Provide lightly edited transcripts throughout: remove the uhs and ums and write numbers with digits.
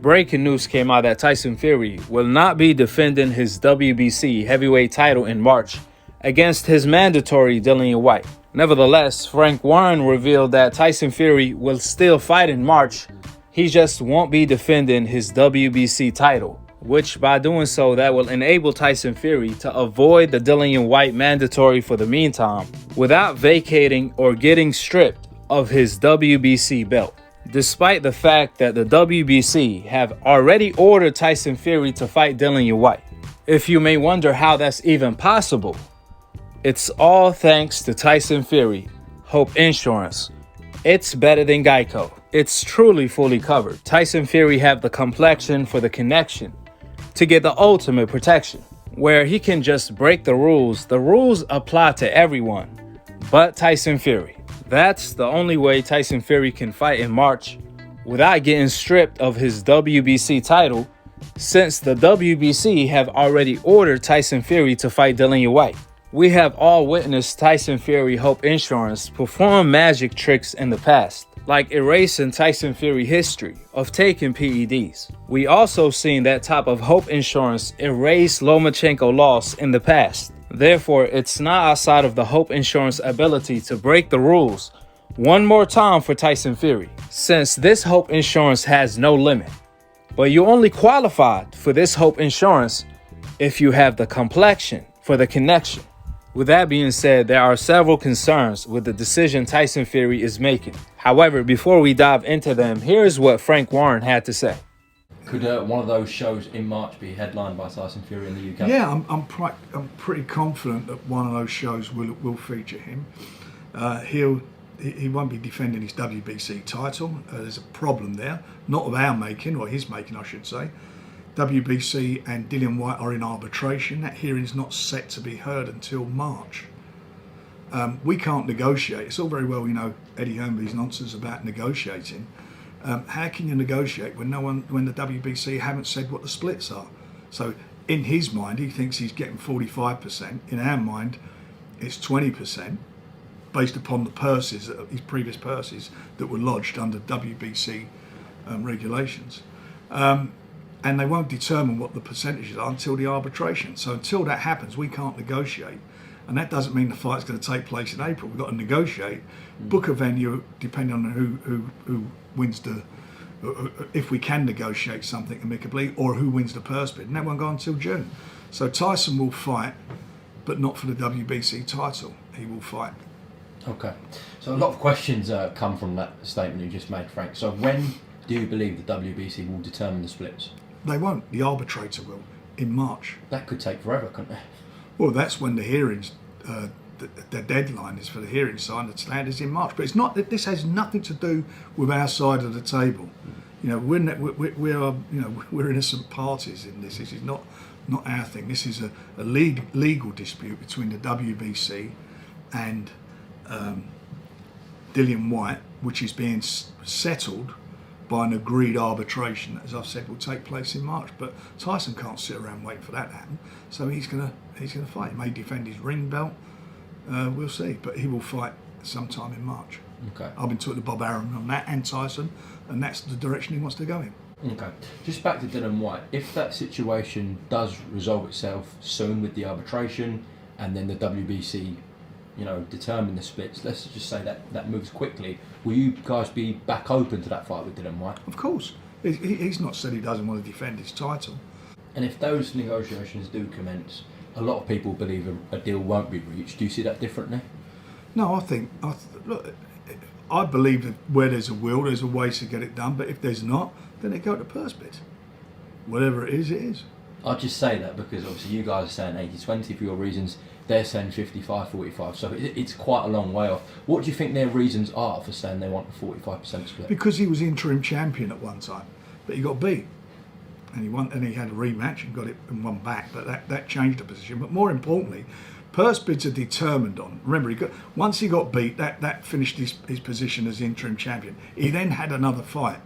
Breaking news came out that Tyson Fury will not be defending his WBC heavyweight title in March against his mandatory Dillian Whyte. Nevertheless, Frank Warren revealed that Tyson Fury will still fight in March. He just won't be defending his WBC title, which by doing so, that will enable Tyson Fury to avoid the Dillian Whyte mandatory for the meantime without vacating or getting stripped of his WBC belt. Despite the fact that the WBC have already ordered Tyson Fury to fight Dillian Whyte. If you may wonder how that's even possible, it's all thanks to Tyson Fury Hope Insurance. It's better than Geico. It's truly fully covered. Tyson Fury have the complexion for the connection to get the ultimate protection, where he can just break the rules. The rules apply to everyone but Tyson Fury. That's the only way Tyson Fury can fight in March without getting stripped of his WBC title, since the WBC have already ordered Tyson Fury to fight Dillian Whyte. We have all witnessed Tyson Fury Hope Insurance perform magic tricks in the past, like erasing Tyson Fury history of taking PEDs. We also seen that type of Hope Insurance erase Lomachenko loss in the past. Therefore, it's not outside of the Hope Insurance ability to break the rules one more time for Tyson Fury, since this Hope Insurance has no limit. But you only qualified for this Hope Insurance if you have the complexion for the connection. With that being said, there are several concerns with the decision Tyson Fury is making. However, before we dive into them, here's what Frank Warren had to say. Could one of those shows in March be headlined by Tyson Fury in the UK? Yeah, I'm pretty confident that one of those shows will feature him. He won't be defending his WBC title. There's a problem there, not of our making, or his making, I should say. WBC and Dillian Whyte are in arbitration. That hearing's not set to be heard until March. We can't negotiate. It's all very well, Eddie Hearnby's nonsense about negotiating. How can you negotiate when the WBC haven't said what the splits are? So in his mind, he thinks he's getting 45%. In our mind, it's 20%, based upon the purses, his previous purses that were lodged under WBC regulations. And they won't determine what the percentages are until the arbitration. So until that happens, we can't negotiate. And that doesn't mean the fight's going to take place in April. We've got to negotiate, book a venue, depending on who wins if we can negotiate something amicably, or who wins the purse bid. And that won't go until June. So Tyson will fight, but not for the WBC title. He will fight. Okay. So a lot of questions come from that statement you just made, Frank. So when do you believe the WBC will determine the splits? They won't. The arbitrator will, in March. That could take forever, couldn't it? Well, that's when the hearings, the deadline is for the hearing signed. The stand is in March. But it's not. This has nothing to do with our side of the table. We're innocent parties in this. This is not our thing. This is a legal dispute between the WBC and Dillian Whyte, which is being settled by an agreed arbitration that, as I've said, will take place in March. But Tyson can't sit around waiting for that to happen. So he's gonna fight. He may defend his ring belt. We'll see. But he will fight sometime in March. Okay. I've been talking to Bob Arum on that and Tyson, and that's the direction he wants to go in. Okay. Just back to Dillian Whyte. If that situation does resolve itself soon with the arbitration, and then the WBC, determine the splits, let's just say that moves quickly, will you guys be back open to that fight with Dillian Whyte? Of course. He's not said he doesn't want to defend his title. And if those negotiations do commence, a lot of people believe a deal won't be reached. Do you see that differently? No, I believe that where there's a will, there's a way to get it done. But if there's not, then it go to purse bid. Whatever it is, it is. I just say that because obviously you guys are saying 80-20 for your reasons. They're saying 55-45, so it's quite a long way off. What do you think their reasons are for saying they want a 45% split? Because he was interim champion at one time, but he got beat, and he had a rematch and got it and won back. But that changed the position. But more importantly, purse bids are determined on. Remember, once he got beat, that finished his position as interim champion. He then had another fight.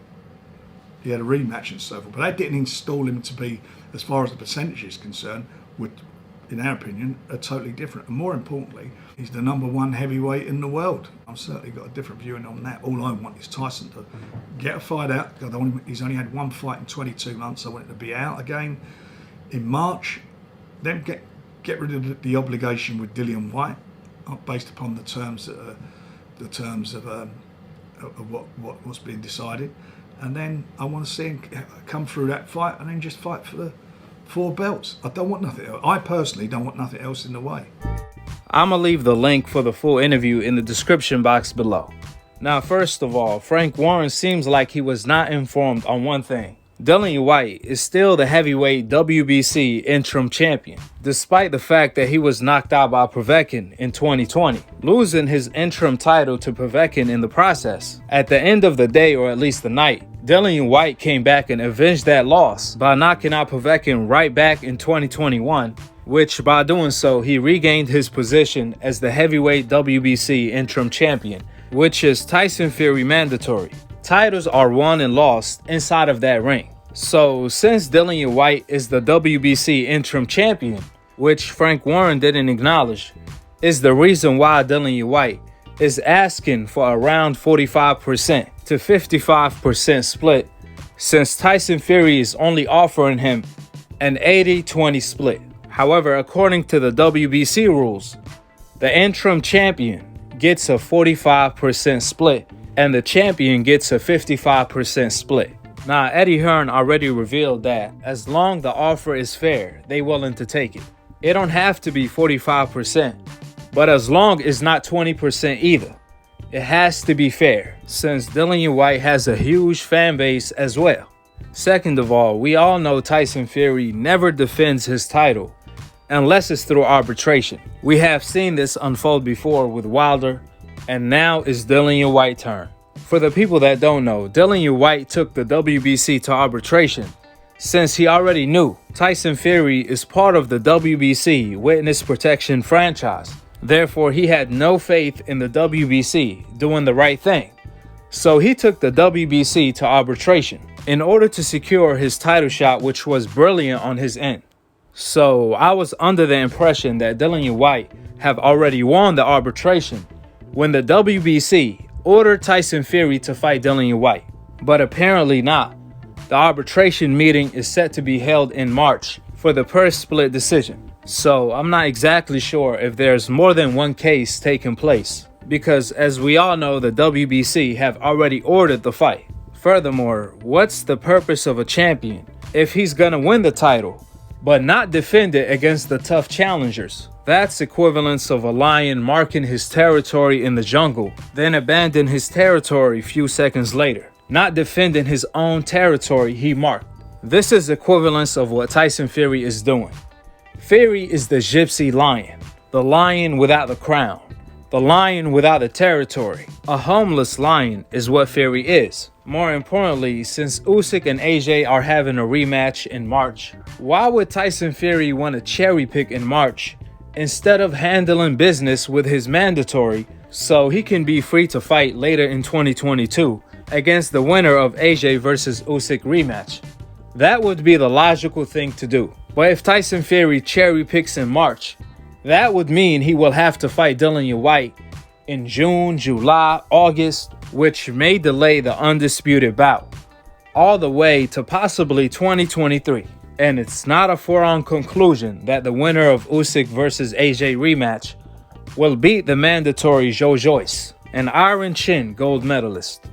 He had a rematch and so forth, but that didn't install him to be, as far as the percentage is concerned, in our opinion, are totally different. And more importantly, he's the #1 heavyweight in the world. I've certainly got a different view on that. All I want is Tyson to get a fight out. He's only had one fight in 22 months. I want it to be out again in March. Then get rid of the obligation with Dillian Whyte, based upon the terms of what's being decided. And then I want to see him come through that fight and then just fight for the 4 belts. I don't want nothing else. I personally don't want nothing else in the way. I'm going to leave the link for the full interview in the description box below. Now, first of all, Frank Warren seems like he was not informed on one thing. Dillian Whyte is still the heavyweight WBC interim champion, despite the fact that he was knocked out by Povetkin in 2020, losing his interim title to Povetkin in the process. At the end of the day, or at least the night, Dillian Whyte came back and avenged that loss by knocking out Povetkin right back in 2021, which by doing so, he regained his position as the heavyweight WBC interim champion, which is Tyson Fury mandatory. Titles are won and lost inside of that ring. So since Dillian Whyte is the WBC interim champion, which Frank Warren didn't acknowledge, is the reason why Dillian Whyte is asking for around 45% to 55% split, since Tyson Fury is only offering him an 80-20 split. However, according to the WBC rules, the interim champion gets a 45% split and the champion gets a 55% split. Now, Eddie Hearn already revealed that as long the offer is fair, they willing to take it. It don't have to be 45%, but as long it's not 20% either. It has to be fair, since Dillian Whyte has a huge fan base as well. Second of all, we all know Tyson Fury never defends his title unless it's through arbitration. We have seen this unfold before with Wilder, and now it's Dillian Whyte's turn. For the people that don't know, Dillian Whyte took the WBC to arbitration since he already knew Tyson Fury is part of the WBC Witness Protection franchise. Therefore, he had no faith in the WBC doing the right thing. So he took the WBC to arbitration in order to secure his title shot, which was brilliant on his end. So I was under the impression that Dillian Whyte have already won the arbitration when the WBC ordered Tyson Fury to fight Dillian Whyte. But apparently not. The arbitration meeting is set to be held in March for the purse split decision. So I'm not exactly sure if there's more than one case taking place, because as we all know, the WBC have already ordered the fight. Furthermore, what's the purpose of a champion if he's gonna win the title but not defend it against the tough challengers? That's equivalence of a lion marking his territory in the jungle, then abandon his territory few seconds later, not defending his own territory he marked. This is equivalence of what Tyson Fury is doing. Fury is the gypsy lion, the lion without the crown, the lion without the territory. A homeless lion is what Fury is. More importantly, since Usyk and AJ are having a rematch in March, why would Tyson Fury want to cherry pick in March instead of handling business with his mandatory so he can be free to fight later in 2022 against the winner of AJ versus Usyk rematch? That would be the logical thing to do. But if Tyson Fury cherry picks in March, that would mean he will have to fight Dillian Whyte in June, July, August, which may delay the undisputed bout all the way to possibly 2023. And it's not a foregone conclusion that the winner of Usyk versus AJ rematch will beat the mandatory Joe Joyce, an Iron Chin gold medalist.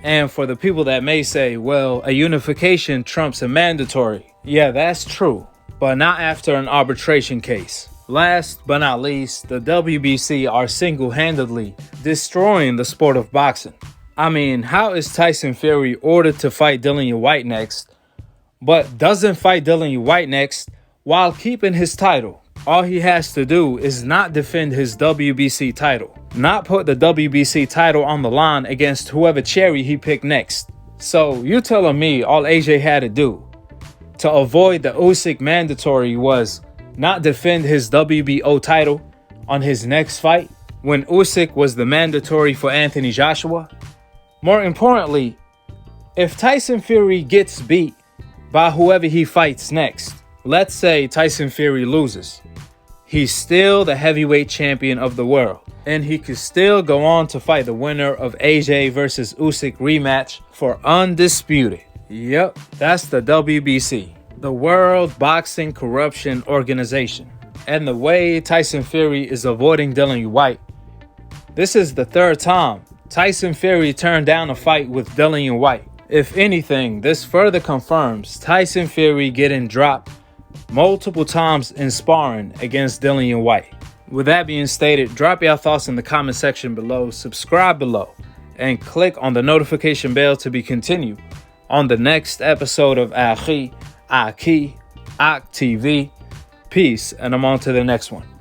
And for the people that may say, well, a unification trumps a mandatory, yeah, that's true, but not after an arbitration case. Last but not least, the WBC are single-handedly destroying the sport of boxing. I mean, how is Tyson Fury ordered to fight Dillian Whyte next, but doesn't fight Dillian Whyte next while keeping his title? All he has to do is not defend his WBC title, not put the WBC title on the line against whoever cherry he picked next. So you telling me all AJ had to do to avoid the Usyk mandatory was not defend his WBO title on his next fight when Usyk was the mandatory for Anthony Joshua? More importantly, if Tyson Fury gets beat by whoever he fights next, let's say Tyson Fury loses, he's still the heavyweight champion of the world. And he could still go on to fight the winner of AJ versus Usyk rematch for undisputed. Yep, that's the WBC, the World Boxing Corruption Organization. And the way Tyson Fury is avoiding Dillian Whyte, this is the third time Tyson Fury turned down a fight with Dillian Whyte. If anything, this further confirms Tyson Fury getting dropped multiple times in sparring against Dillian Whyte. With that being stated, drop your thoughts in the comment section below, subscribe below, and click on the notification bell to be continued on the next episode of Akhi, TV. Peace, and I'm on to the next one.